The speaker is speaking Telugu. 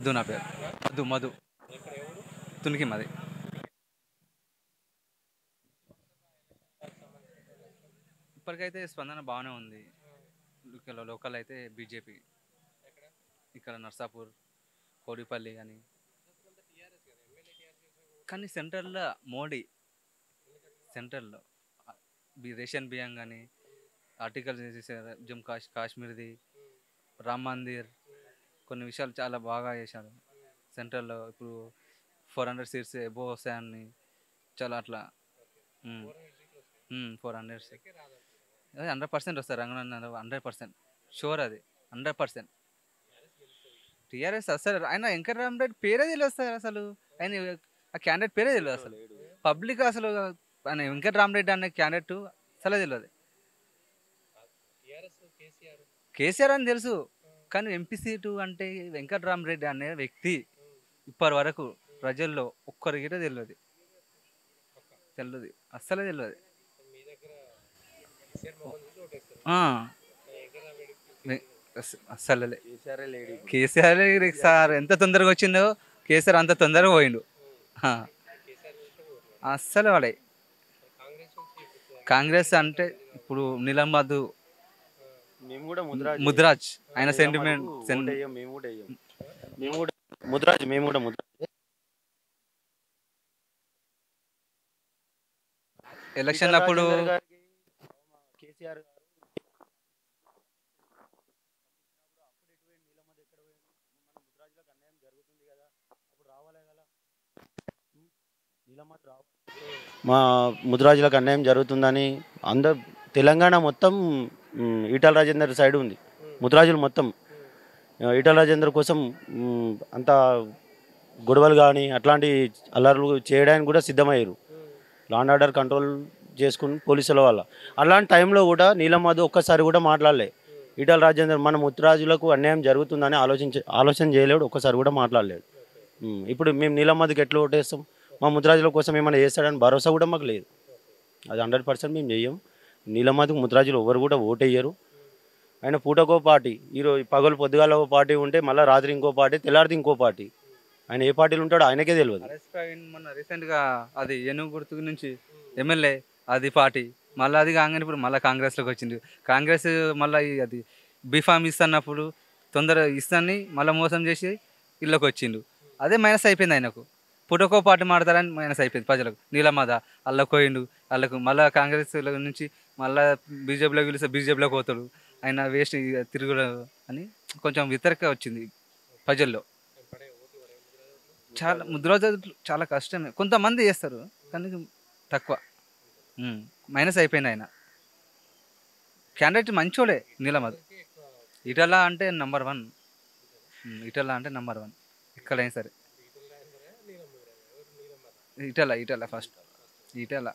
మధు నా పేరు. మధు మధు. తునికి మాది. ఇప్పటికైతే స్పందన బాగానే ఉంది. ఇక్కడ లోకల్ అయితే బీజేపీ. ఇక్కడ నర్సాపూర్, కోడిపల్లి అని. కానీ సెంట్రల్లో మోడీ. సెంట్రల్లో రేషన్ బియ్యం కానీ, ఆర్టికల్ చేసేసారు, కాశ్మీర్ది, రామ్ మందిర్, కొన్ని విషయాలు చాలా బాగా చేశారు. సెంట్రల్లో ఇప్పుడు 400 సీట్స్ ఎబో వస్తాయని చాలా అట్లా. 400. అదే 100% వస్తారు. రంగనాథ్ 100% షూర్, అది 100%. టీఆర్ఎస్ అసలు ఆయన వెంకటరామరెడ్డి పేరే తెలియదు సార్ అసలు. ఆయన ఆ క్యాండిడేట్ పేరే తెలియదు అసలు. పబ్లిక్ అసలు ఆయన వెంకటరామరెడ్డి అనే క్యాండిడేట్ అసలే తెలియదు. కేసీఆర్ అని తెలుసు, కానీ ఎంపీ సీటు అంటే వెంకటరామరెడ్డి అనే వ్యక్తి ఇప్పటి వరకు ప్రజల్లో ఒక్కరికి తెలియదు. తెలియదు, అస్సలే తెలియదు. ఆ, అస్సలే కేసీఆర్ సార్ ఎంత తొందరగా వచ్చిందో కేసీఆర్ అంత తొందరగా పోయిండు. ఆ, అస్సలు వాడే. కాంగ్రెస్ అంటే ఇప్పుడు నీలం మధు, మేము కూడా ముద్రాజ్ ముద్రాజ్ ఆయన సెంటిమెంట్. మేము కూడా వేయం. మేము కూడా ముద్రాజ్ మేము కూడా ముద్రాజ్. ఎలక్షన్ అప్పుడు కేసీఆర్ గారు మా ముద్రాజులకు అన్యాయం జరుగుతుందని అందరు తెలంగాణ మొత్తం ఈటల రాజేందర్ సైడ్ ఉంది. ముద్రాజులు మొత్తం ఈటల రాజేందర్ కోసం అంత గొడవలు కానీ అట్లాంటి అల్లర్లు చేయడానికి కూడా సిద్ధమయ్యారు. లా అండ్ ఆర్డర్ కంట్రోల్ చేసుకుని పోలీసుల వల్ల. అలాంటి టైంలో కూడా నీలం మధు ఒక్కసారి కూడా మాట్లాడలే. ఈటల రాజేందర్ మన ముద్రాజులకు అన్యాయం జరుగుతుందని ఆలోచన చేయలేడు, ఒక్కసారి కూడా మాట్లాడలేడు. ఇప్పుడు మేము నీలం మధుకి ఎట్లా ఓటేస్తాం? మా ముద్రాజుల కోసం ఏమైనా చేస్తాడని భరోసా కూడా మాకు లేదు. అది 100% మేము చెయ్యం. నీలం మధుకు ముద్రాజులు ఎవరు కూడా ఓటేయ్యరు. ఆయన పూటకో పార్టీ, ఈరోజు పగలు పొద్దుగాల ఒక పార్టీ ఉంటే మళ్ళీ రాత్రి ఇంకో పార్టీ, తెల్లారిది ఇంకో పార్టీ. ఆయన ఏ పార్టీలు ఉంటాడో ఆయనకే తెలియదు. మొన్న రీసెంట్గా అది ఏనుగు గుర్తు నుంచి ఎమ్మెల్యే అది పార్టీ, మళ్ళీ అది కాగానే ఇప్పుడు మళ్ళీ కాంగ్రెస్లోకి వచ్చింది. కాంగ్రెస్ మళ్ళీ అది బీఫామ్ ఇస్తున్నప్పుడు తొందర ఇస్తాన్ని మళ్ళీ మోసం చేసి ఇళ్ళకి వచ్చిండు. అదే మైనస్ అయిపోయింది ఆయనకు. పుటకో పార్టీ మాడతారని మైనస్ అయిపోయింది ప్రజలకు. నీలమాద అల్లకు పోయిండు, వాళ్ళకు మళ్ళీ కాంగ్రెస్ నుంచి మళ్ళీ బీజేపీలోకి పిలిస్తే బీజేపీలోకి పోతాడు. ఆయన వేస్ట్ తిరుగు అని కొంచెం వ్యతిరేక వచ్చింది ప్రజల్లో. చాలా ముద్రాజులు చాలా కష్టమే, కొంతమంది చేస్తారు కానీ తక్కువ. మైనస్ అయిపోయింది ఆయన. క్యాండిడేట్ మంచోడే నీలమధు. ఈటల అంటే నంబర్ 1. ఈటల అంటే నంబర్ 1 ఎక్కడైనా సరే. ఈటల ఫస్ట్ ఈటల